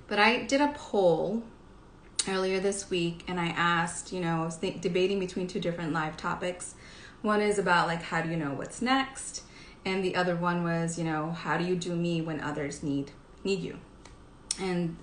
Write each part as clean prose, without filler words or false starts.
But I did a poll earlier this week, and I asked, I was debating between two different live topics. One is about like, how do you know what's next? And the other one was, how do you do me when others need you? And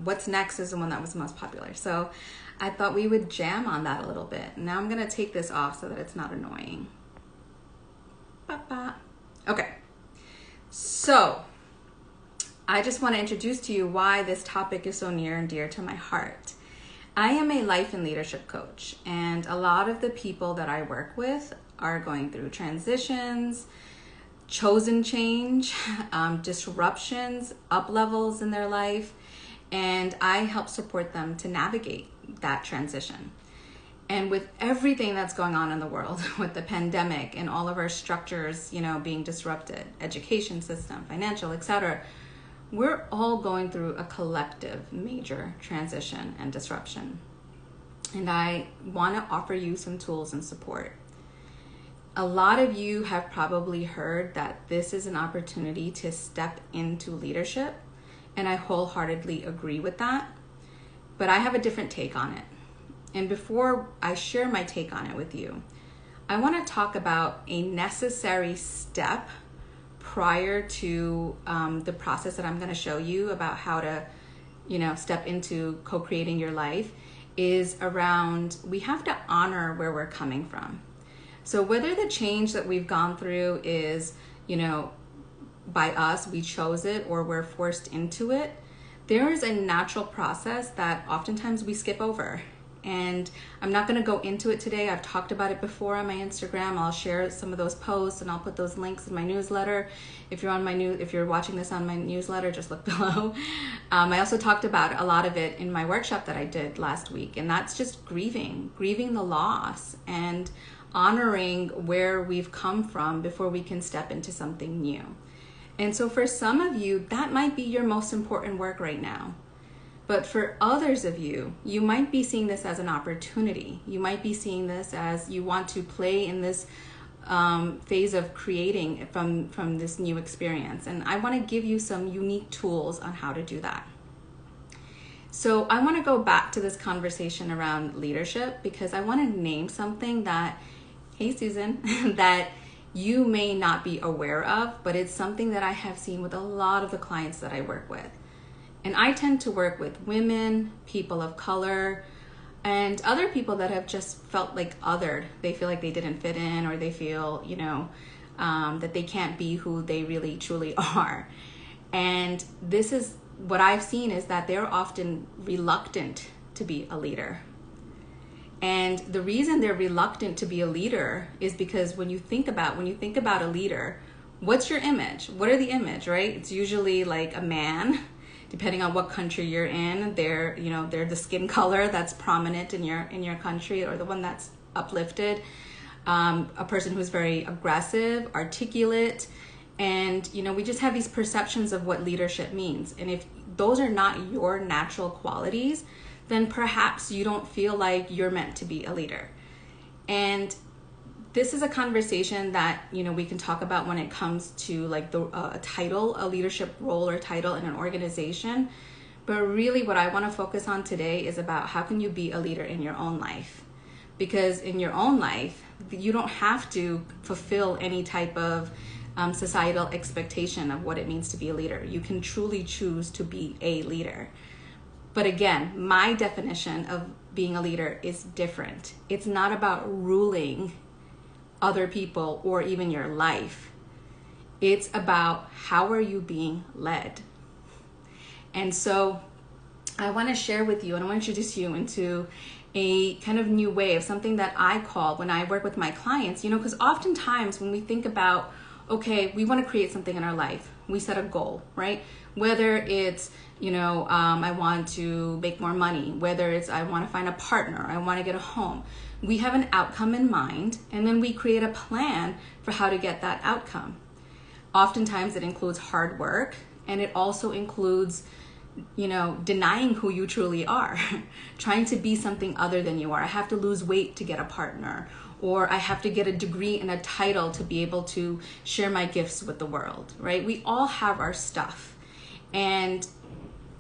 what's next is the one that was the most popular. So I thought we would jam on that a little bit. Now I'm going to take this off so that it's not annoying. Ba-ba. Okay. So I just want to introduce to you why this topic is so near and dear to my heart. I am a life and leadership coach, and a lot of the people that I work with are going through transitions, chosen change, disruptions, up levels in their life, and I help support them to navigate that transition. And with everything that's going on in the world, with the pandemic and all of our structures, being disrupted, education system, financial, etc., we're all going through a collective major transition and disruption. And I want to offer you some tools and support. A lot of you have probably heard that this is an opportunity to step into leadership, and I wholeheartedly agree with that. But I have a different take on it. And before I share my take on it with you, I want to talk about a necessary step prior to the process that I'm going to show you about how to, step into co-creating your life, is around, we have to honor where we're coming from. So whether the change that we've gone through is, by us, we chose it, or we're forced into it, there is a natural process that oftentimes we skip over. And I'm not going to go into it today. I've talked about it before on my Instagram. I'll share some of those posts and I'll put those links in my newsletter. If you're watching this on my newsletter, just look below. I also talked about a lot of it in my workshop that I did last week, and that's just grieving the loss and honoring where we've come from before we can step into something new. And so for some of you, that might be your most important work right now. But for others of you, you might be seeing this as an opportunity. You might be seeing this as you want to play in this phase of creating from this new experience. And I want to give you some unique tools on how to do that. So I want to go back to this conversation around leadership, because I want to name something that, hey Susan, that you may not be aware of, but it's something that I have seen with a lot of the clients that I work with. And I tend to work with women, people of color, and other people that have just felt like othered. They feel like they didn't fit in, or they feel, that they can't be who they really truly are. And this is what I've seen, is that they're often reluctant to be a leader. And the reason they're reluctant to be a leader is because when you think about a leader, what's your image? What are the image, right? It's usually like a man. Depending on what country you're in, they're the skin color that's prominent in your country, or the one that's uplifted. A person who's very aggressive, articulate, and we just have these perceptions of what leadership means. And if those are not your natural qualities, then perhaps you don't feel like you're meant to be a leader. And this is a conversation that we can talk about when it comes to like a title, a leadership role or title in an organization. But really what I want to focus on today is about how can you be a leader in your own life? Because in your own life, you don't have to fulfill any type of societal expectation of what it means to be a leader. You can truly choose to be a leader. But again, my definition of being a leader is different. It's not about ruling other people or even your life. It's about how are you being led. And so I want to share with you, and I want to introduce you into a kind of new way of something that I call, when I work with my clients, because oftentimes when we think about, okay, we want to create something in our life, we set a goal, right? Whether it's, I want to make more money, whether it's I want to find a partner, I want to get a home. We have an outcome in mind, and then we create a plan for how to get that outcome. Oftentimes it includes hard work, and it also includes, denying who you truly are, trying to be something other than you are. I have to lose weight to get a partner, or I have to get a degree and a title to be able to share my gifts with the world, right? We all have our stuff. And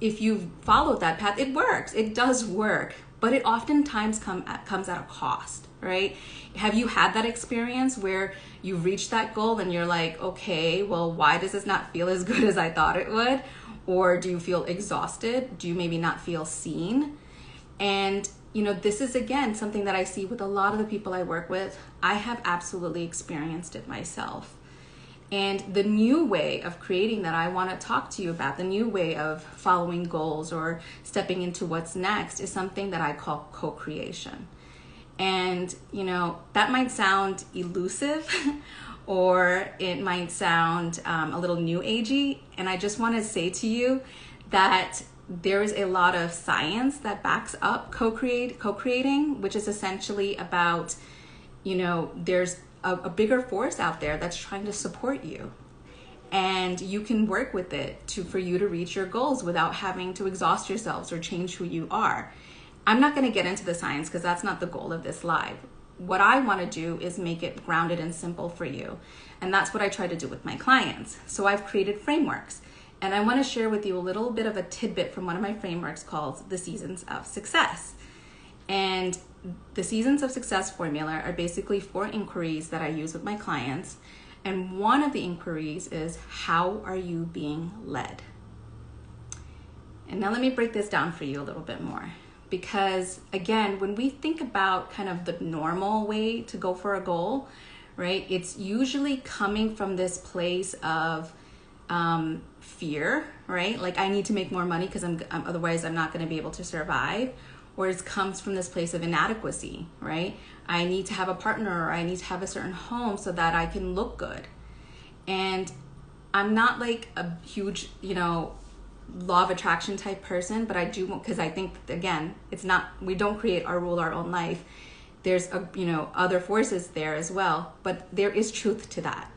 if you've followed that path, it works. It does work, but it oftentimes comes at a cost, right? Have you had that experience where you reach that goal and you're like, okay, well, why does this not feel as good as I thought it would? Or do you feel exhausted? Do you maybe not feel seen? And, this is, again, something that I see with a lot of the people I work with. I have absolutely experienced it myself. And the new way of creating that I want to talk to you about, the new way of following goals or stepping into what's next, is something that I call co-creation. And, that might sound elusive or it might sound a little new agey. And I just want to say to you that there is a lot of science that backs up co-creating, which is essentially about, there's a bigger force out there that's trying to support you. And you can work with it for you to reach your goals without having to exhaust yourselves or change who you are. I'm not going to get into the science because that's not the goal of this live. What I want to do is make it grounded and simple for you. And that's what I try to do with my clients. So I've created frameworks. And I want to share with you a little bit of a tidbit from one of my frameworks called the Seasons of Success. And the Seasons of Success formula are basically 4 inquiries that I use with my clients. And one of the inquiries is, how are you being led? And now let me break this down for you a little bit more. Because again, when we think about kind of the normal way to go for a goal, right, it's usually coming from this place of fear, right? Like, I need to make more money because otherwise I'm not going to be able to survive. Or it comes from this place of inadequacy, right? I need to have a partner, or I need to have a certain home so that I can look good. And I'm not like a huge, law of attraction type person, but I do, because I think, again, we don't create or rule our own life. There's other forces there as well, but there is truth to that.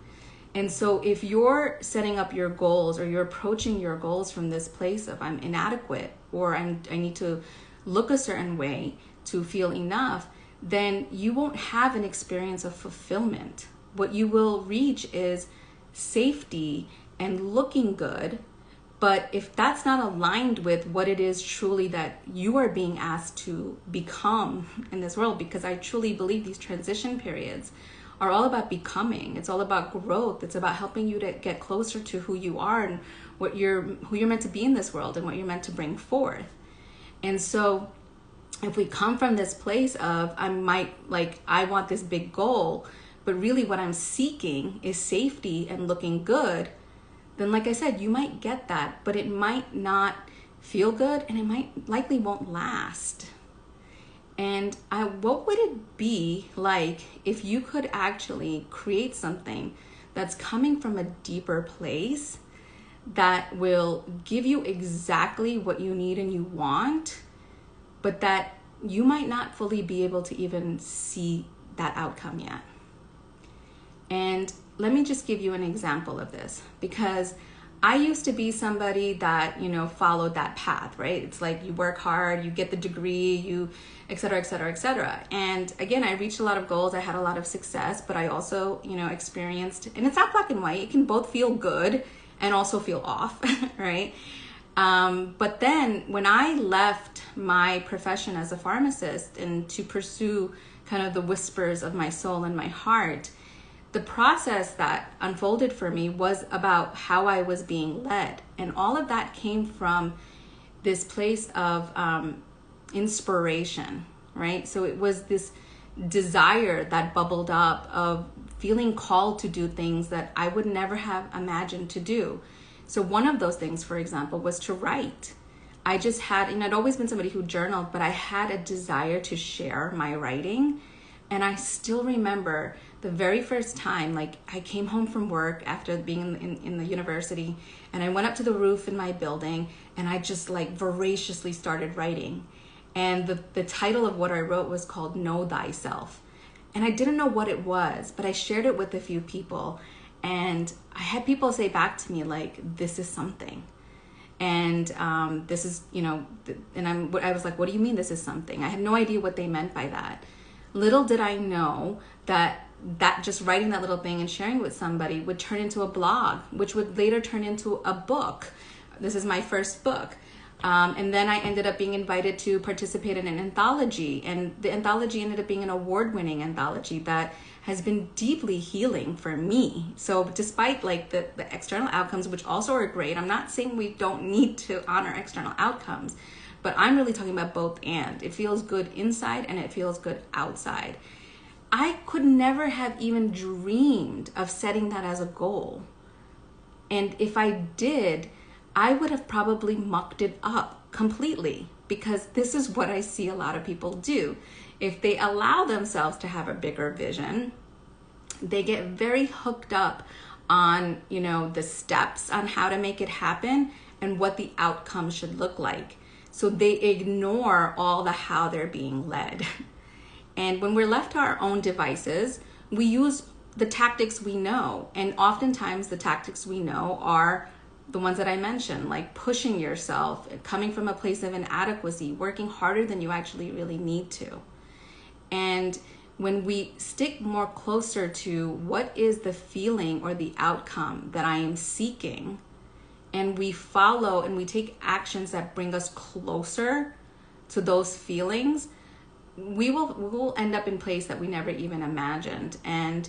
And so if you're setting up your goals, or you're approaching your goals from this place of I'm inadequate, or I need to look a certain way to feel enough, then you won't have an experience of fulfillment. What you will reach is safety and looking good. But if that's not aligned with what it is truly that you are being asked to become in this world, because I truly believe these transition periods are all about becoming. It's all about growth. It's about helping you to get closer to who you are and who you're meant to be in this world and what you're meant to bring forth. And so if we come from this place of I want this big goal, but really what I'm seeking is safety and looking good, then like I said, you might get that, but it might not feel good and it likely won't last. And what would it be like if you could actually create something that's coming from a deeper place that will give you exactly what you need and you want, but that you might not fully be able to even see that outcome yet? And let me just give you an example of this, because I used to be somebody that, followed that path, right? It's like you work hard, you get the degree, you et cetera, et cetera, et cetera. And again, I reached a lot of goals. I had a lot of success, but I also, experienced, and it's not black and white. It can both feel good and also feel off, right? But then when I left my profession as a pharmacist and to pursue kind of the whispers of my soul and my heart, the process that unfolded for me was about how I was being led. And all of that came from this place of inspiration, right? So it was this desire that bubbled up of feeling called to do things that I would never have imagined to do. So one of those things, for example, was to write. I just had, I'd always been somebody who journaled, but I had a desire to share my writing. And I still remember the very first time, I came home from work after being in the university, and I went up to the roof in my building, and I just voraciously started writing. And the title of what I wrote was called Know Thyself. And I didn't know what it was, but I shared it with a few people. And I had people say back to me, this is something. And this is, and I was like, what do you mean this is something? I had no idea what they meant by that. Little did I know that just writing that little thing and sharing it with somebody would turn into a blog, which would later turn into a book. This is my first book. And then I ended up being invited to participate in an anthology, and the anthology ended up being an award-winning anthology that has been deeply healing for me. So despite like the external outcomes, which also are great, I'm not saying we don't need to honor external outcomes, but I'm really talking about both and. It feels good inside and it feels good outside. I could never have even dreamed of setting that as a goal. And if I did, I would have probably mucked it up completely, because this is what I see a lot of people do. If they allow themselves to have a bigger vision, they get very hooked up on, the steps on how to make it happen and what the outcome should look like. So they ignore all the how they're being led. And when we're left to our own devices, we use the tactics we know. And oftentimes the tactics we know are the ones that I mentioned, like pushing yourself, coming from a place of inadequacy, working harder than you actually really need to. And when we stick more closer to what is the feeling or the outcome that I am seeking, and we follow and we take actions that bring us closer to those feelings, we will end up in place that we never even imagined. And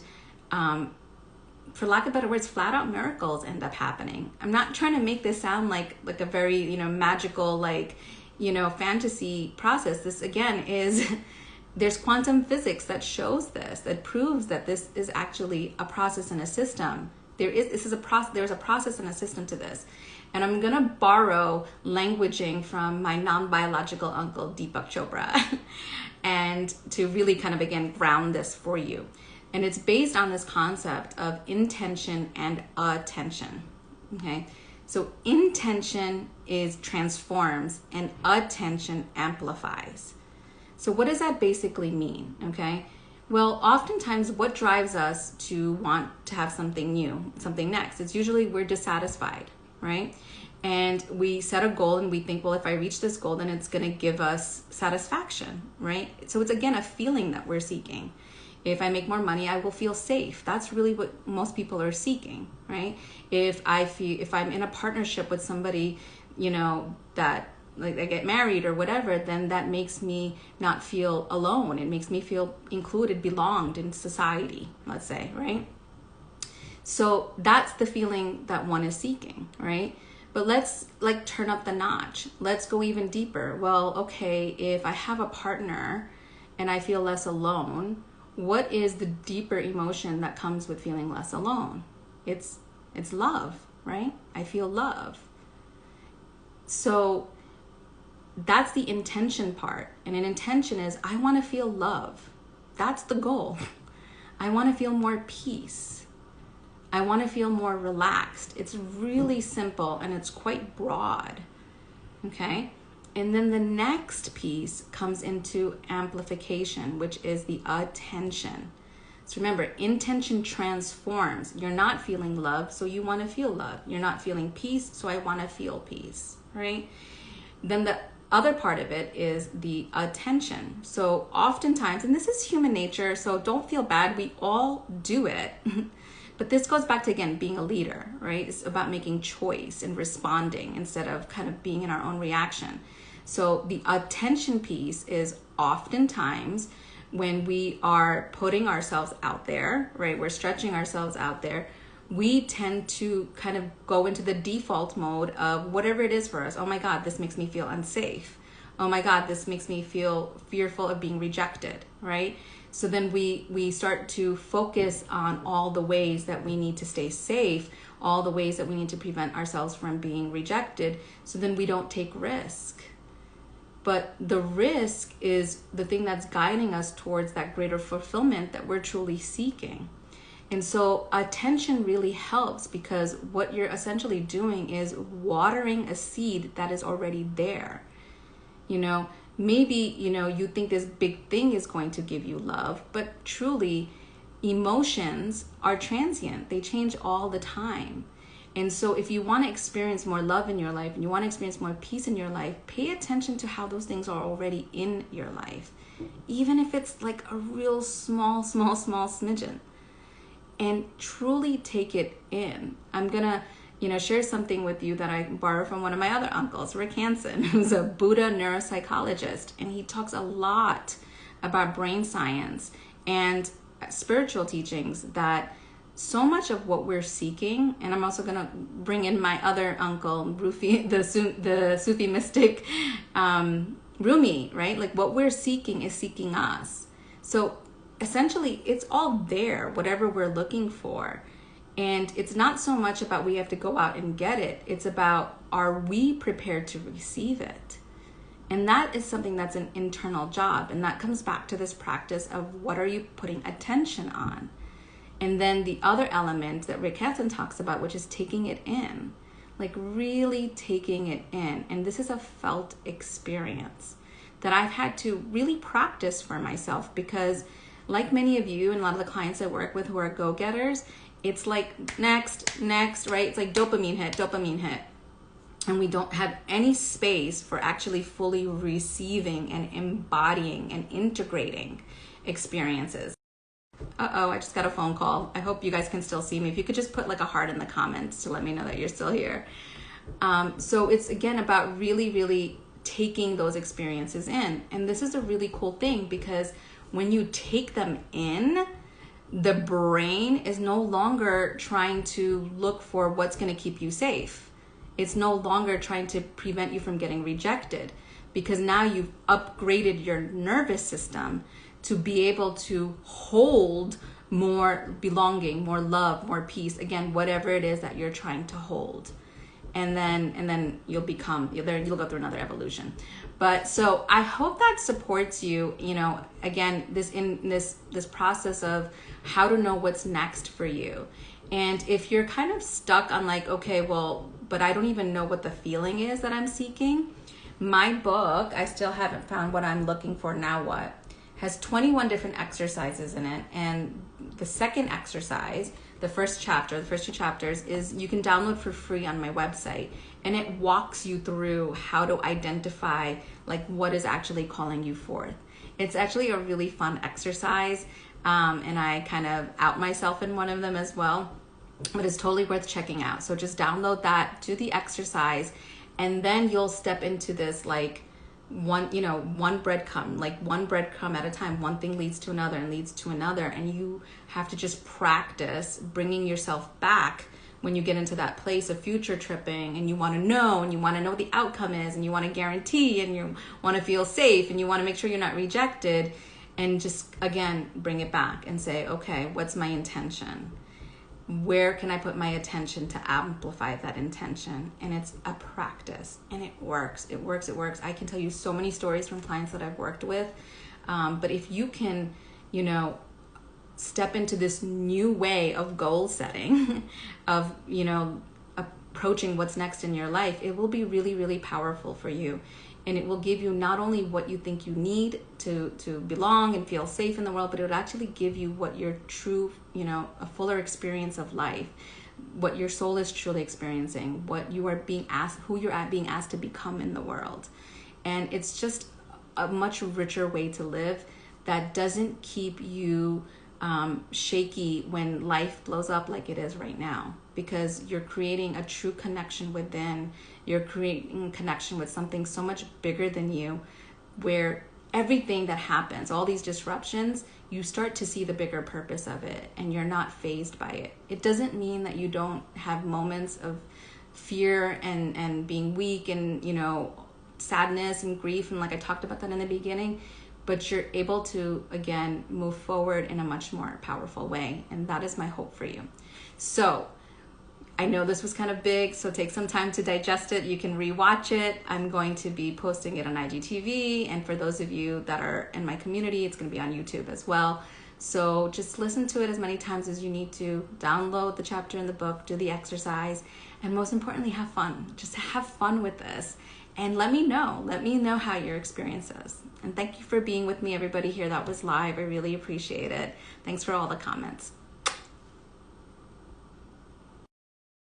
for lack of better words, flat out miracles end up happening. I'm not trying to make this sound like a very, magical, fantasy process. This again is, there's quantum physics that shows this, that proves that this is actually a process and a system. There's a process and a system to this. And I'm going to borrow languaging from my non-biological uncle, Deepak Chopra, and to really kind of, again, ground this for you. And it's based on this concept of intention and attention, okay? So intention transforms and attention amplifies. So what does that basically mean, okay? Well, oftentimes what drives us to want to have something new, something next, it's usually we're dissatisfied, right? And we set a goal and we think, well, if I reach this goal, then it's gonna give us satisfaction, right? So it's again a feeling that we're seeking. If I make more money, I will feel safe. That's really what most people are seeking, right? If I'm in a partnership with somebody, that like I get married or whatever, then that makes me not feel alone. It makes me feel included, belonged in society, let's say, right? So that's the feeling that one is seeking, right? But let's turn up the notch. Let's go even deeper. Well, okay, if I have a partner and I feel less alone, what is the deeper emotion that comes with feeling less alone? It's love, right? I feel love. So that's the intention part. And an intention is, I want to feel love. That's the goal. I want to feel more peace. I want to feel more relaxed. It's really simple and it's quite broad, okay? And then the next piece comes into amplification, which is the attention. So remember, intention transforms. You're not feeling love, so you want to feel love. You're not feeling peace, so I want to feel peace, right? Then the other part of it is the attention. So oftentimes, and this is human nature, so don't feel bad, we all do it. But this goes back to, again, being a leader, right? It's about making choice and responding instead of kind of being in our own reaction. So the attention piece is oftentimes when we are putting ourselves out there, right? We're stretching ourselves out there. We tend to kind of go into the default mode of whatever it is for us. Oh my God, this makes me feel unsafe. Oh my God, this makes me feel fearful of being rejected, right? So then we start to focus on all the ways that we need to stay safe, all the ways that we need to prevent ourselves from being rejected. So then we don't take risk. But the risk is the thing that's guiding us towards that greater fulfillment that we're truly seeking. And so attention really helps, because what you're essentially doing is watering a seed that is already there. Maybe, you think this big thing is going to give you love, but truly emotions are transient. They change all the time. And so if you want to experience more love in your life and you want to experience more peace in your life, pay attention to how those things are already in your life. Even if it's like a real small smidgen. And truly take it in. I'm going to, share something with you that I borrowed from one of my other uncles, Rick Hansen, who's a Buddha neuropsychologist. And he talks a lot about brain science and spiritual teachings, that so much of what we're seeking, and I'm also going to bring in my other uncle, Rufi, the Sufi mystic, Rumi, right? Like what we're seeking is seeking us. So essentially it's all there, whatever we're looking for. And it's not so much about we have to go out and get it. It's about, are we prepared to receive it? And that is something that's an internal job. And that comes back to this practice of what are you putting attention on? And then the other element that Rick Hansen talks about, which is taking it in, like really taking it in. And this is a felt experience that I've had to really practice for myself, because like many of you and a lot of the clients I work with who are go-getters, it's like next, right? It's like dopamine hit. And we don't have any space for actually fully receiving and embodying and integrating experiences. I just got a phone call. I hope you guys can still see me. If you could just put like a heart in the comments to let me know that you're still here. So it's again about really, really taking those experiences in. And this is a really cool thing, because when you take them in, the brain is no longer trying to look for what's going to keep you safe. It's no longer trying to prevent you from getting rejected, because now you've upgraded your nervous system to be able to hold more belonging, more love, more peace, again, whatever it is that you're trying to hold. And then you'll go through another evolution. But so I hope that supports you, again, this process of how to know what's next for you. And if you're kind of stuck on like, okay, well, but I don't even know what the feeling is that I'm seeking, my book, I still haven't found what I'm looking for, now what, has 21 different exercises in it. And the second exercise, the first two chapters, is you can download for free on my website. And it walks you through how to identify like what is actually calling you forth. It's actually a really fun exercise. And I kind of out myself in one of them as well, but it's totally worth checking out. So just download that, do the exercise, and then you'll step into this like one breadcrumb at a time. One thing leads to another and leads to another. And you have to just practice bringing yourself back when you get into that place of future tripping, and you want to know what the outcome is, and you want to guarantee, and you want to feel safe, and you want to make sure you're not rejected. And just, again, bring it back and say, okay, what's my intention? Where can I put my attention to amplify that intention? And it's a practice, and it works. It works. I can tell you so many stories from clients that I've worked with. But if you can, step into this new way of goal setting, of, approaching what's next in your life, it will be really, really powerful for you. And it will give you not only what you think you need to belong and feel safe in the world, but it would actually give you what your true, a fuller experience of life, what your soul is truly experiencing, what you are being asked, who you're being asked to become in the world. And it's just a much richer way to live that doesn't keep you shaky when life blows up like it is right now, because you're creating a true connection within. You're creating connection with something so much bigger than you, where everything that happens, all these disruptions, you start to see the bigger purpose of it, and you're not fazed by it. It doesn't mean that you don't have moments of fear and being weak and, sadness and grief. And like I talked about that in the beginning, but you're able to, again, move forward in a much more powerful way. And that is my hope for you. So I know this was kind of big, so take some time to digest it. You can rewatch it. I'm going to be posting it on IGTV. And for those of you that are in my community, it's going to be on YouTube as well. So just listen to it as many times as you need to. Download the chapter in the book, do the exercise, and most importantly, have fun. Just have fun with this. And let me know how your experience is. And thank you for being with me, everybody here that was live. I really appreciate it. Thanks for all the comments.